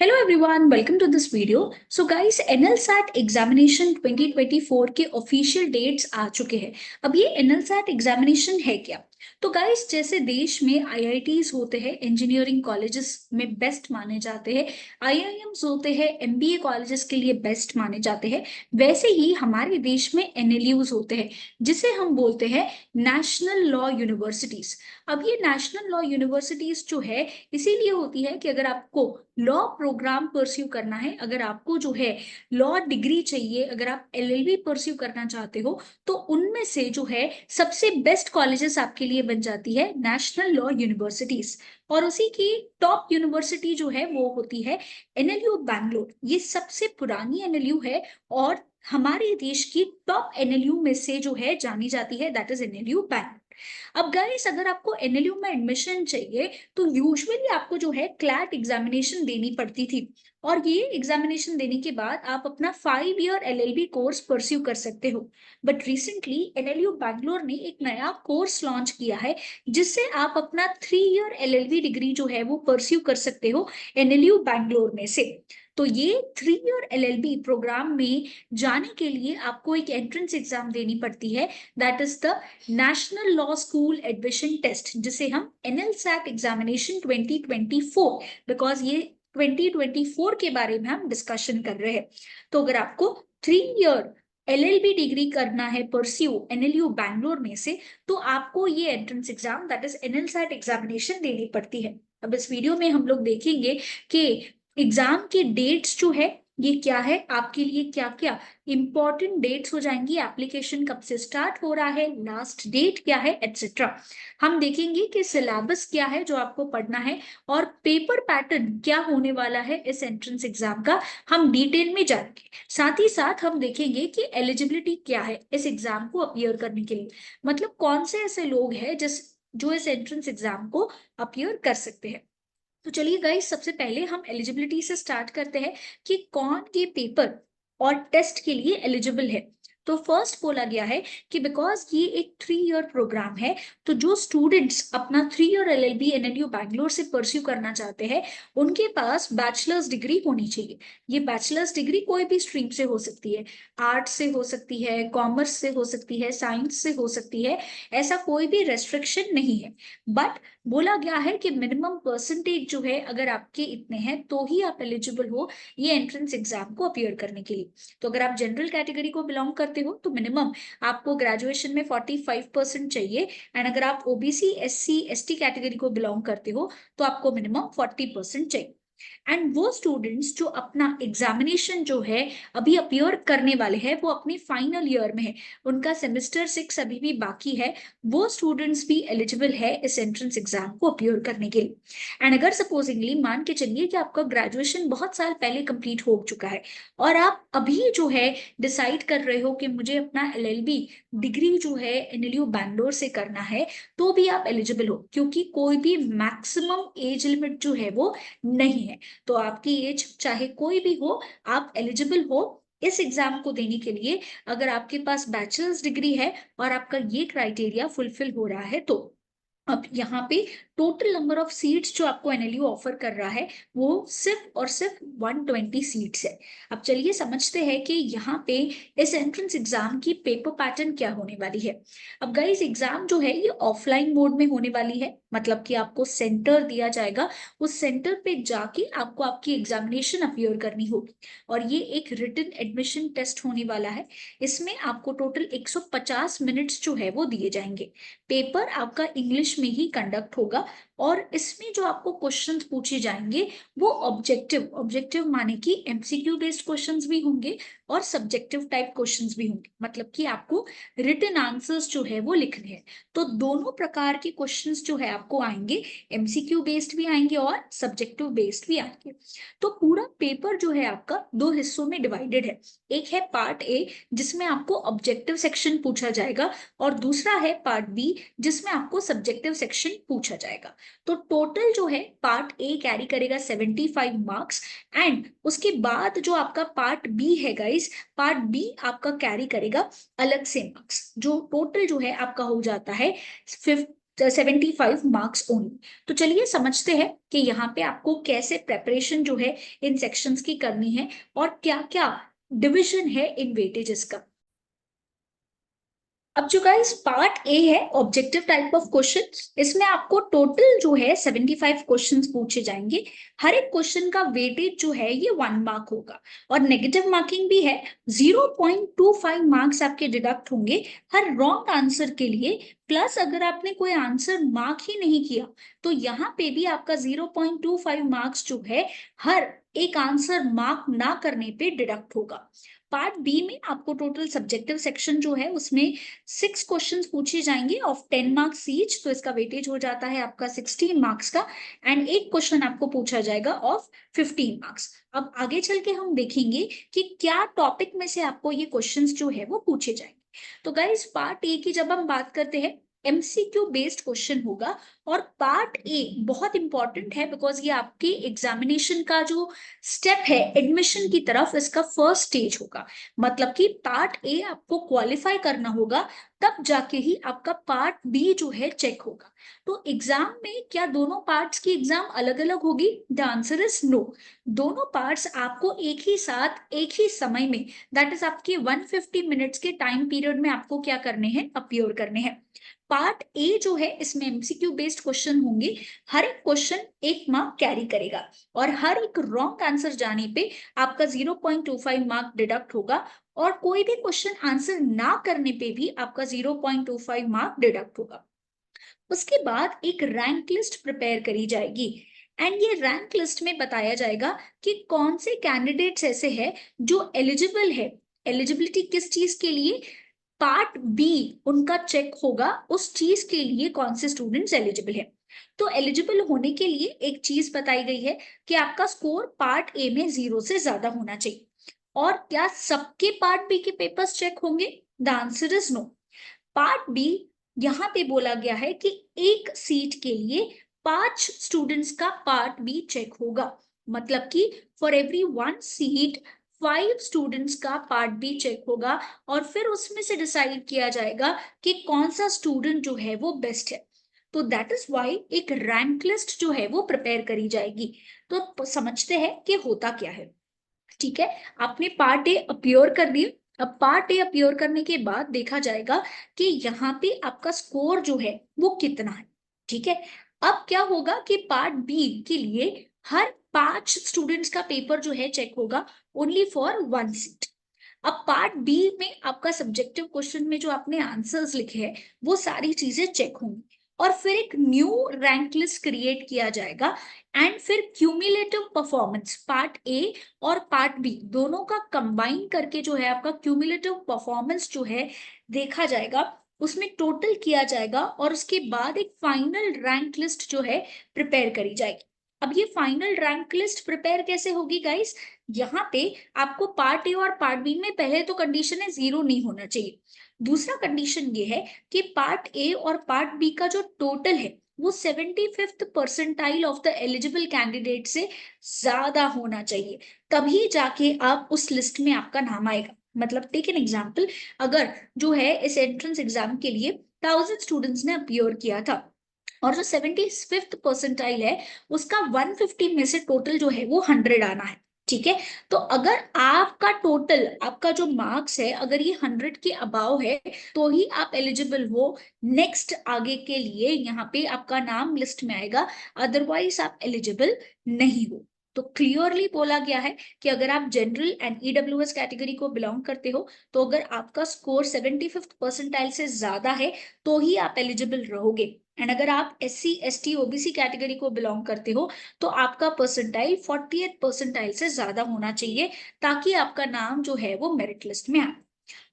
Hello everyone, welcome to this video. So guys, NLSAT examination 2024 के official dates आ चुके हैं। अब ये NLSAT एग्जामिनेशन है क्या? तो गाइस, जैसे देश में आईआईटीज होते हैं, इंजीनियरिंग कॉलेजेस में बेस्ट माने जाते हैं, आईआईएम्स होते हैं, एमबीए कॉलेजेस के लिए बेस्ट माने जाते हैं, वैसे ही हमारे देश में एनएलयूज होते हैं, जिसे हम बोलते हैं नेशनल लॉ यूनिवर्सिटीज। अब ये नेशनल लॉ यूनिवर्सिटीज जो है इसीलिए होती है कि अगर आपको लॉ प्रोग्राम परस्यू करना है, अगर आपको जो है लॉ डिग्री चाहिए, अगर आप एलएलबी परस्यू करना चाहते हो, तो उनमें से जो है सबसे बेस्ट कॉलेजेस आपके लिए बन जाती है नेशनल लॉ यूनिवर्सिटीज। और उसी की टॉप यूनिवर्सिटी जो है वो होती है एनएलयू बैंगलोर। ये सबसे पुरानी एनएलयू है और हमारे देश की टॉप एनएलयू में से जो है जानी जाती है, दैट इज एनएलयू बैंगलोर। अब गाइस, अगर आपको एनएलयू में एडमिशन चाहिए तो यूजुअली आपको जो है क्लैट एग्जामिनेशन देनी पड़ती थी, और ये एग्जामिनेशन देने के बाद आप अपना 5 ईयर एलएलबी कोर्स परस्यू कर सकते हो। बट रिसेंटली एनएलयू बैंगलोर ने एक नया कोर्स लॉन्च किया है, जिससे आप अपना 3 ईयर एलएलबी डिग्री जो है वो परस्यू कर सकते हो एनएलयू बैंगलोर में से। तो ये 3 ईयर एलएलबी प्रोग्राम में जाने के लिए आपको एक एंट्रेंस एग्जाम देनी पड़ती है, that is the national law school admission test, जिसे हम एनएलसैट एग्जामिनेशन 2024, बिकॉज ये 2024 के बारे में हम डिस्कशन कर रहे हैं। तो अगर आपको 3 ईयर एलएलबी डिग्री करना है परस्यू एनएलयू बैंगलोर में से, तो आपको ये entrance exam that is NLSAT examination देनी पड़ती है। अब इस वीडियो में हम लोग देखेंगे कि एग्जाम के डेट्स जो है ये क्या है, आपके लिए क्या क्या इंपॉर्टेंट डेट्स हो जाएंगी, एप्लीकेशन कब से स्टार्ट हो रहा है, लास्ट डेट क्या है, एटसेट्रा। हम देखेंगे कि सिलेबस क्या है जो आपको पढ़ना है, और पेपर पैटर्न क्या होने वाला है इस एंट्रेंस एग्जाम का, हम डिटेल में जानेंगे। साथ ही साथ हम देखेंगे कि एलिजिबिलिटी क्या है इस एग्जाम को अपीयर करने के लिए, मतलब कौन से ऐसे लोग हैं जो इस एंट्रेंस एग्जाम को अपीयर कर सकते हैं। तो चलिए गाइस, सबसे पहले हम एलिजिबिलिटी से स्टार्ट करते हैं कि कौन ये पेपर और टेस्ट के लिए एलिजिबल है। तो फर्स्ट बोला गया है कि बिकॉज ये एक 3 ईयर प्रोग्राम है, तो जो स्टूडेंट्स अपना 3 ईयर एलएलबी एनएलयू बैंगलोर से परस्यू करना चाहते हैं, उनके पास बैचलर्स डिग्री होनी चाहिए। ये बैचलर्स डिग्री कोई भी स्ट्रीम से हो सकती है, आर्ट्स से हो सकती है, कॉमर्स से हो सकती है, साइंस से हो सकती है, ऐसा कोई भी रेस्ट्रिक्शन नहीं है। बट बोला गया है कि मिनिमम परसेंटेज जो है अगर आपके इतने हैं तो ही आप एलिजिबल हो ये एंट्रेंस एग्जाम को अपीयर करने के लिए। तो अगर आप जनरल कैटेगरी को बिलोंग करते हो तो मिनिमम आपको ग्रेजुएशन में 45% चाहिए, एंड अगर आप ओबीसी एससी एसटी कैटेगरी को बिलोंग करते हो तो आपको मिनिमम 40% चाहिए। एंड वो स्टूडेंट्स जो अपना एग्जामिनेशन जो है अभी अपीयर करने वाले हैं, वो अपने फाइनल ईयर में है, उनका सेमेस्टर 6 अभी भी बाकी है, वो स्टूडेंट्स भी एलिजिबल है इस एंट्रेंस एग्जाम को अपीयर करने के लिए। एंड अगर सपोजिंगली मान के चलिए कि आपका ग्रेजुएशन बहुत साल पहले कंप्लीट हो चुका है, और आप अभी जो है डिसाइड कर रहे हो कि मुझे अपना एलएलबी डिग्री जो है एनएलयू बैंगलोर से करना है, तो भी आप एलिजिबल हो, क्योंकि कोई भी मैक्सिमम एज लिमिट जो है वो नहीं है। तो आपकी एज चाहे कोई भी हो, आप एलिजिबल हो इस एग्जाम को देने के लिए, अगर आपके पास बैचलर्स डिग्री है और आपका ये क्राइटेरिया फुलफिल हो रहा है तो। अब यहाँ पे टोटल नंबर ऑफ सीट्स जो आपको एनएलयू ऑफर कर रहा है वो सिर्फ और सिर्फ 120 सीट्स है। अब चलिए समझते हैं कि यहाँ पे इस एंट्रेंस एग्जाम की पेपर पैटर्न क्या होने वाली है। अब गाइस, एग्जाम जो है ये ऑफलाइन मोड में होने वाली है, मतलब कि आपको सेंटर दिया जाएगा, उस सेंटर पे जाके आपको आपकी एग्जामिनेशन अपीयर करनी होगी, और ये एक रिटन एडमिशन टेस्ट होने वाला है। इसमें आपको टोटल 150 मिनट्स जो है वो दिए जाएंगे। पेपर आपका इंग्लिश में ही कंडक्ट होगा, और इसमें जो आपको क्वेश्चंस पूछे जाएंगे वो ऑब्जेक्टिव ऑब्जेक्टिव माने कि एमसीक्यू बेस्ड क्वेश्चंस भी होंगे और सब्जेक्टिव टाइप क्वेश्चंस भी होंगे, मतलब कि आपको रिटन आंसर्स जो है वो लिखने हैं। तो दोनों प्रकार के क्वेश्चंस जो है आपको आएंगे, एमसीक्यू बेस्ड भी आएंगे और सब्जेक्टिव बेस्ड भी आएंगे। तो पूरा पेपर जो है आपका दो हिस्सों में डिवाइडेड है। एक है पार्ट ए, जिसमें आपको ऑब्जेक्टिव सेक्शन पूछा जाएगा, और दूसरा है पार्ट बी, जिसमें आपको सब्जेक्टिव सेक्शन पूछा जाएगा। तो टोटल जो है पार्ट ए कैरी करेगा 75 मार्क्स, एंड उसके बाद जो आपका पार्ट बी है गाइस, पार्ट बी आपका कैरी करेगा अलग से मार्क्स, जो टोटल जो है आपका हो जाता है 75 मार्क्स ओनली। तो चलिए समझते हैं कि यहाँ पे आपको कैसे प्रेपरेशन जो है इन सेक्शंस की करनी है और क्या क्या डिविजन है इन वेटेजेस का। अब जो गाइस पार्ट ए है ऑब्जेक्टिव टाइप ऑफ क्वेश्चंस, इसमें आपको टोटल जो है 75 क्वेश्चंस पूछे जाएंगे। हर एक क्वेश्चन का वेटेज जो है ये 1 मार्क होगा और नेगेटिव मार्किंग भी है। 0.25 मार्क्स आपके डिडक्ट होंगे हर रॉन्ग आंसर के लिए। प्लस अगर आपने कोई आंसर मार्क ही नहीं किया तो यहाँ पे भी आपका 0.25 मार्क्स जो है हर एक आंसर मार्क ना करने पे डिडक्ट होगा। पार्ट बी में आपको टोटल सब्जेक्टिव सेक्शन जो है उसमें 6 क्वेश्चंस पूछे जाएंगे ऑफ 10 मार्क्स ईच, तो इसका वेटेज हो जाता है आपका 16 मार्क्स का। एंड एक क्वेश्चन आपको पूछा जाएगा ऑफ 15 मार्क्स। अब आगे चल के हम देखेंगे कि क्या टॉपिक में से आपको ये क्वेश्चंस जो है वो पूछे जाएंगे। तो गाइस पार्ट ए की जब हम बात करते हैं एमसीक्यू बेस्ड क्वेश्चन होगा और पार्ट ए बहुत इंपॉर्टेंट है बिकॉज ये आपके एग्जामिनेशन का जो स्टेप है एडमिशन की तरफ, इसका फर्स्ट स्टेज होगा। मतलब कि पार्ट ए आपको क्वालिफाई करना होगा तब जाके ही आपका पार्ट बी जो है चेक होगा। तो एग्जाम में क्या दोनों पार्ट्स की एग्जाम अलग अलग होगी? The answer is no. दोनों पार्ट्स आपको एक ही साथ एक ही समय में, दैट इज आपके 150 मिनट्स के टाइम पीरियड में आपको क्या करने हैं, अपीयर करने हैं। पार्ट ए जो है इसमें एमसीक्यू बेस्ड क्वेश्चन होंगे। हर एक क्वेश्चन 1 मार्क कैरी करेगा और हर एक रॉन्ग आंसर जाने पे आपका 0.25 मार्क डिडक्ट होगा और कोई भी क्वेश्चन आंसर ना करने पे भी आपका 0.25 मार्क डिडक्ट होगा। उसके बाद एक रैंक लिस्ट प्रिपेयर करी जाएगी एंड ये रैंक लिस्ट में बताया जाएगा कि कौन से कैंडिडेट्स ऐसे हैं जो एलिजिबल है। एलिजिबिलिटी किस चीज के लिए? पार्ट बी उनका चेक होगा उस चीज के लिए कौन से स्टूडेंट्स एलिजिबल है। तो एलिजिबल होने के लिए एक चीज बताई गई है कि आपका स्कोर पार्ट ए में 0 से ज्यादा होना चाहिए। और क्या सबके पार्ट बी के पेपर्स चेक होंगे? The answer is no. Part B यहाँ पे बोला गया है कि एक सीट के लिए 5 स्टूडेंट्स का पार्ट बी चेक होगा। मतलब कि फॉर एवरी 1 सीट 5 स्टूडेंट्स का पार्ट बी चेक होगा और फिर उसमें से डिसाइड किया जाएगा कि कौन सा स्टूडेंट जो है वो बेस्ट है। तो दैट इज वाई एक रैंक लिस्ट जो है वो प्रिपेयर करी जाएगी। तो समझते हैं कि होता क्या है। ठीक है, आपने पार्ट ए अपीयर कर दिया। अब पार्ट ए अपीयर करने के बाद देखा जाएगा कि यहाँ पे आपका स्कोर जो है वो कितना है। ठीक है, अब क्या होगा कि पार्ट बी के लिए हर 5 स्टूडेंट्स का पेपर जो है चेक होगा ओनली फॉर 1 सीट। अब पार्ट बी में आपका सब्जेक्टिव क्वेश्चन में जो आपने आंसर्स लिखे हैं वो सारी चीजें चेक होंगी और फिर एक न्यू रैंक लिस्ट क्रिएट किया जाएगा एंड फिर क्यूमुलेटिव परफॉर्मेंस पार्ट ए और पार्ट बी दोनों का कंबाइन करके जो है आपका क्यूमुलेटिव परफॉर्मेंस जो है देखा जाएगा, उसमें टोटल किया जाएगा और उसके बाद एक फाइनल रैंक लिस्ट जो है प्रिपेयर करी जाएगी। अब ये फाइनल रैंक लिस्ट प्रिपेयर कैसे होगी गाइस? यहाँ पे आपको पार्ट ए और पार्ट बी में पहले तो कंडीशन है 0 नहीं होना चाहिए। दूसरा कंडीशन ये है कि पार्ट ए और पार्ट बी का जो टोटल है वो 75th percentile of the eligible candidate से ज्यादा होना चाहिए, तभी जाके आप उस लिस्ट में आपका नाम आएगा। मतलब टेक एन एग्जाम्पल, अगर जो है इस एंट्रेंस एग्जाम के लिए 1000 स्टूडेंट्स ने अपीयर किया था और जो 75th परसेंटाइल है उसका 150 में से टोटल जो है वो 100 आना है। ठीक है, तो अगर आपका टोटल आपका जो मार्क्स है अगर ये 100 के अबाव है तो ही आप एलिजिबल हो नेक्स्ट आगे के लिए, यहाँ पे आपका नाम लिस्ट में आएगा, अदरवाइज आप एलिजिबल नहीं हो। तो क्लियरली बोला गया है कि अगर आप जनरल एंड ईडब्ल्यूएस कैटेगरी को बिलोंग करते हो तो अगर आपका स्कोर 75th परसेंटाइल से ज्यादा है तो ही आप एलिजिबल रहोगे। एंड अगर आप SC ST OBC कैटेगरी को बिलोंग करते हो तो आपका परसेंटाइल 40th परसेंटाइल से ज्यादा होना चाहिए ताकि आपका नाम जो है वो मेरिट लिस्ट में आए।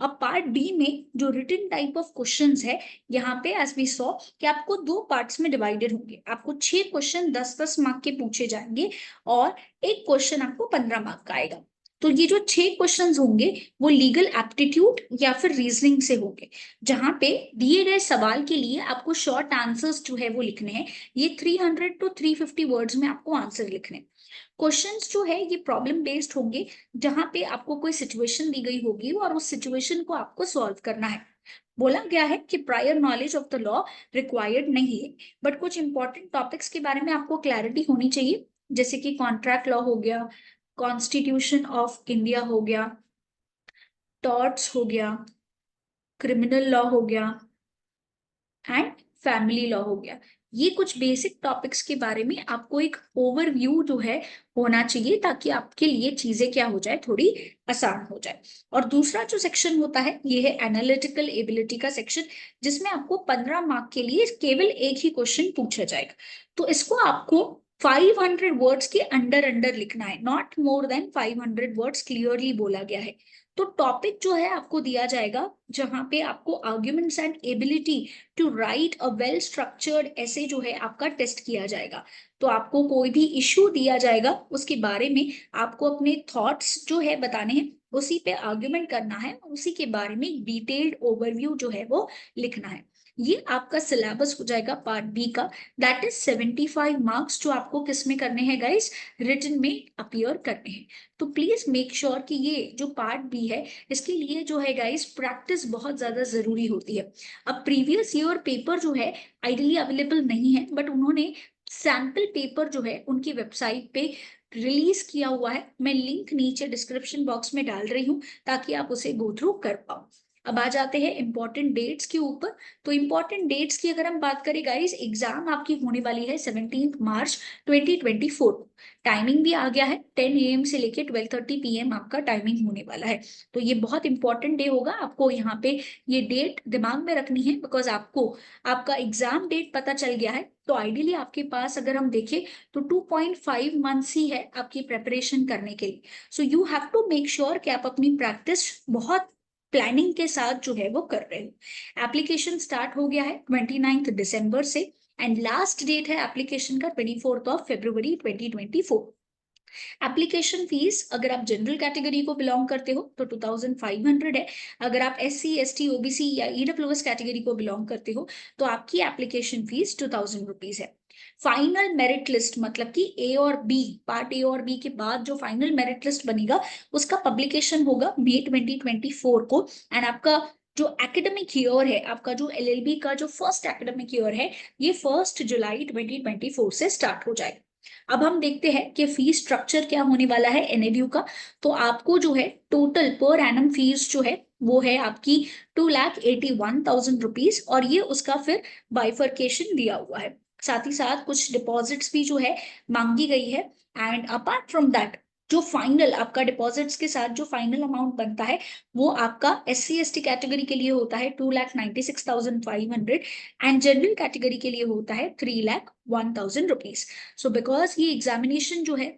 अब पार्ट बी में जो रिटन टाइप ऑफ क्वेश्चंस है, यहाँ पे एज वी सॉ कि आपको 2 पार्ट्स में डिवाइडेड होंगे। आपको 6 क्वेश्चन 10-10 मार्क के पूछे जाएंगे और एक क्वेश्चन आपको 15 मार्क का आएगा। तो ये जो 6 क्वेश्चंस होंगे वो लीगल एप्टीट्यूड या फिर रीजनिंग से होंगे, जहां पे दिए गए सवाल के लिए आपको शॉर्ट आंसर्स जो है वो लिखने हैं। ये 300 to 350 वर्ड्स में आपको आंसर लिखने। क्वेश्चंस जो है ये प्रॉब्लम बेस्ड होंगे, जहां पे आपको कोई सिचुएशन दी गई होगी और उस सिचुएशन को आपको सॉल्व करना है। बोला गया है कि prior knowledge of the law required नहीं है, बट कुछ इंपॉर्टेंट टॉपिक्स के बारे में आपको क्लैरिटी होनी चाहिए, जैसे कि कॉन्ट्रैक्ट लॉ हो गया, कॉन्स्टिट्यूशन ऑफ इंडिया हो गया, टॉर्ट्स हो गया, क्रिमिनल लॉ हो गया एंड फैमिली लॉ हो गया। ये कुछ बेसिक टॉपिक्स के बारे में आपको एक ओवरव्यू जो है होना चाहिए, ताकि आपके लिए चीजें क्या हो जाए, थोड़ी आसान हो जाए। और दूसरा जो सेक्शन होता है ये है एनालिटिकल एबिलिटी का सेक्शन, जिसमें आपको 15 मार्क के लिए केवल एक ही क्वेश्चन पूछा जाएगा। तो इसको आपको 500 वर्ड्स के अंडर अंडर लिखना है, not more than 500 words, clearly बोला गया है। तो टॉपिक जो है आपको दिया जाएगा, जहां पे आपको arguments and ability to write a well structured essay जो है आपका टेस्ट किया जाएगा। तो आपको कोई भी इश्यू दिया जाएगा, उसके बारे में आपको अपने थॉट्स जो है बताने हैं, उसी पे आर्ग्यूमेंट करना है, उसी के बारे में डिटेल्ड ओवरव्यू जो है वो लिखना है। ये आपका सिलेबस हो जाएगा पार्ट बी का। दैट इज 75 मार्क्स, जो आपको किस में करने हैं गाइस, रिटन में अपीयर करने हैं। तो प्लीज मेक श्योर कि ये जो पार्ट बी है, इसके लिए जो है गाइस प्रैक्टिस बहुत ज्यादा जरूरी होती है। अब प्रीवियस ईयर पेपर जो है आइडियली अवेलेबल नहीं है, बट उन्होंने सैंपल पेपर जो है उनकी वेबसाइट पे रिलीज किया हुआ है। मैं लिंक नीचे डिस्क्रिप्शन बॉक्स में डाल रही हूँ, ताकि आप उसे गो थ्रू कर पाओ। अब आ जाते हैं इंपॉर्टेंट डेट्स के ऊपर। तो इंपॉर्टेंट डेट्स की अगर हम बात करें गाइस, एग्जाम आपकी होने वाली है 17 मार्च 2024। टाइमिंग भी आ गया है, 10 AM से लेके 12:30 PM आपका टाइमिंग होने वाला है। तो ये बहुत इंपॉर्टेंट डे होगा, आपको यहाँ पे ये डेट दिमाग में रखनी है, बिकॉज आपको आपका एग्जाम डेट पता चल गया है। तो आइडियली आपके पास अगर हम देखें तो 2.5 मंथ्स ही है आपकी प्रेपरेशन करने के लिए। So you have to make sure कि आप अपनी प्रैक्टिस बहुत प्लानिंग के साथ जो है वो कर रहे हो। एप्लीकेशन स्टार्ट हो गया है 29 दिसंबर से, एंड लास्ट डेट है एप्लीकेशन का 24 फरवरी 2024। एप्लीकेशन फीस अगर आप जनरल कैटेगरी को बिलोंग करते हो तो 2500 है। अगर आप SC ST OBC या EWS कैटेगरी को बिलोंग करते हो तो आपकी एप्लीकेशन फीस 2000 रुपीज है। फाइनल मेरिट लिस्ट मतलब कि A और B, पार्ट A और B के बाद जो फाइनल मेरिट लिस्ट बनेगा, उसका पब्लिकेशन होगा मई 2024 को। एंड आपका जो एकेडमिक ईयर है, आपका जो LLB का जो फर्स्ट एकेडमिक ईयर है, ये 1 जुलाई 2024 से स्टार्ट हो जाएगा। अब हम देखते हैं कि फीस स्ट्रक्चर क्या होने वाला है NLU का। तो आपको जो है टोटल पर एनम फीस जो है वो है आपकी 2,81,000 रुपीज, और ये उसका फिर बाइफर्केशन दिया हुआ है। साथ ही साथ कुछ डिपॉजिट्स भी जो है मांगी गई है। एंड अपार्ट फ्रॉम दैट, जो फाइनल आपका डिपॉजिट्स के साथ जो फाइनल अमाउंट बनता है, वो आपका SC ST कैटेगरी के लिए होता है 2,96,500, एंड जनरल कैटेगरी के लिए होता है 3,01,000 रुपीज। सो बिकॉज ये एग्जामिनेशन जो है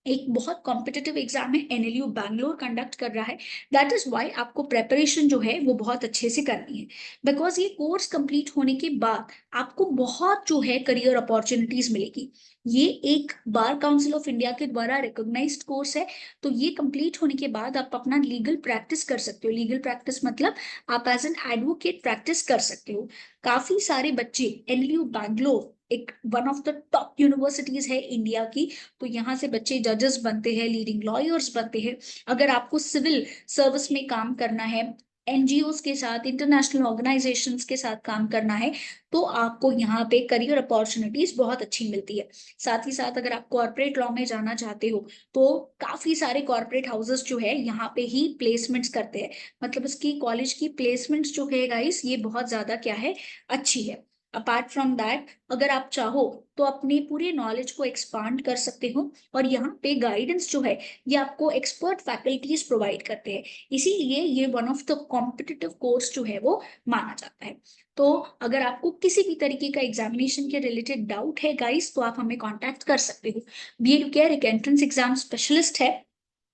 एक बहुत कॉम्पिटिटिव एग्जाम है, NLU बैंगलोर कंडक्ट कर रहा है, दैट इज वाई आपको प्रेपरेशन जो है वो बहुत अच्छे से करनी है। बिकॉज ये कोर्स कंप्लीट होने के बाद आपको बहुत जो है करियर अपॉर्चुनिटीज मिलेगी। ये एक बार काउंसिल ऑफ इंडिया के द्वारा रिकॉग्नाइज्ड कोर्स है। तो ये कंप्लीट होने के बाद आप अपना लीगल प्रैक्टिस कर सकते हो। लीगल प्रैक्टिस मतलब आप एज एन एडवोकेट प्रैक्टिस कर सकते हो। काफी सारे बच्चे NLU बैंगलोर एक one of the top universities है इंडिया की, तो यहाँ से बच्चे जजेस बनते हैं, लीडिंग लॉयर्स बनते हैं। अगर आपको सिविल सर्विस में काम करना है, NGOs के साथ, इंटरनेशनल ऑर्गेनाइजेशंस के साथ काम करना है, तो आपको यहाँ पे करियर अपॉर्चुनिटीज बहुत अच्छी मिलती है। साथ ही साथ अगर आप कॉर्पोरेट लॉ में जाना चाहते हो, तो काफी सारे कॉर्पोरेट हाउसेस जो है यहाँ पे ही प्लेसमेंट्स करते हैं। मतलब उसकी कॉलेज की प्लेसमेंट्स जो है गाइस, ये बहुत ज्यादा क्या है, अच्छी है। अपार्ट फ्रॉम दैट, अगर आप चाहो तो अपने पूरे नॉलेज को एक्सपांड कर सकते हो, और यहाँ पे गाइडेंस जो है ये आपको एक्सपर्ट फैकल्टीज प्रोवाइड करते हैं। इसीलिए ये one of the competitive course जो है वो माना जाता है। तो अगर आपको किसी भी तरीके का एग्जामिनेशन के रिलेटेड डाउट है गाइस, तो आप हमें कांटेक्ट कर सकते हो। BA2CARE एक एंट्रेंस एग्जाम स्पेशलिस्ट है,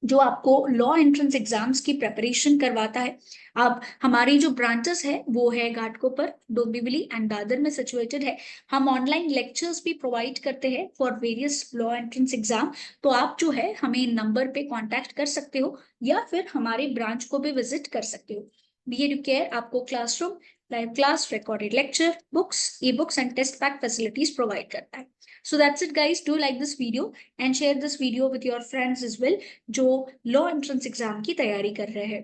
जो आपको लॉ एंट्रेंस एग्जाम्स की प्रेपरेशन करवाता है। अब हमारी जो ब्रांचेस है वो है घाटकोपर, डोंबिवली एंड दादर में सिचुएटेड है। हम ऑनलाइन लेक्चर्स भी प्रोवाइड करते हैं for various law entrance exam. तो आप जो है हमें नंबर पे कांटेक्ट कर सकते हो, या फिर हमारे ब्रांच को भी विजिट कर सकते हो। BA2CARE आपको classroom, live class, recorded lecture, books, ebooks and test pack facilities provide करता है। So that's it guys, do like this video and share this video with your friends as well, जो law entrance exam की तैयारी कर रहे हैं।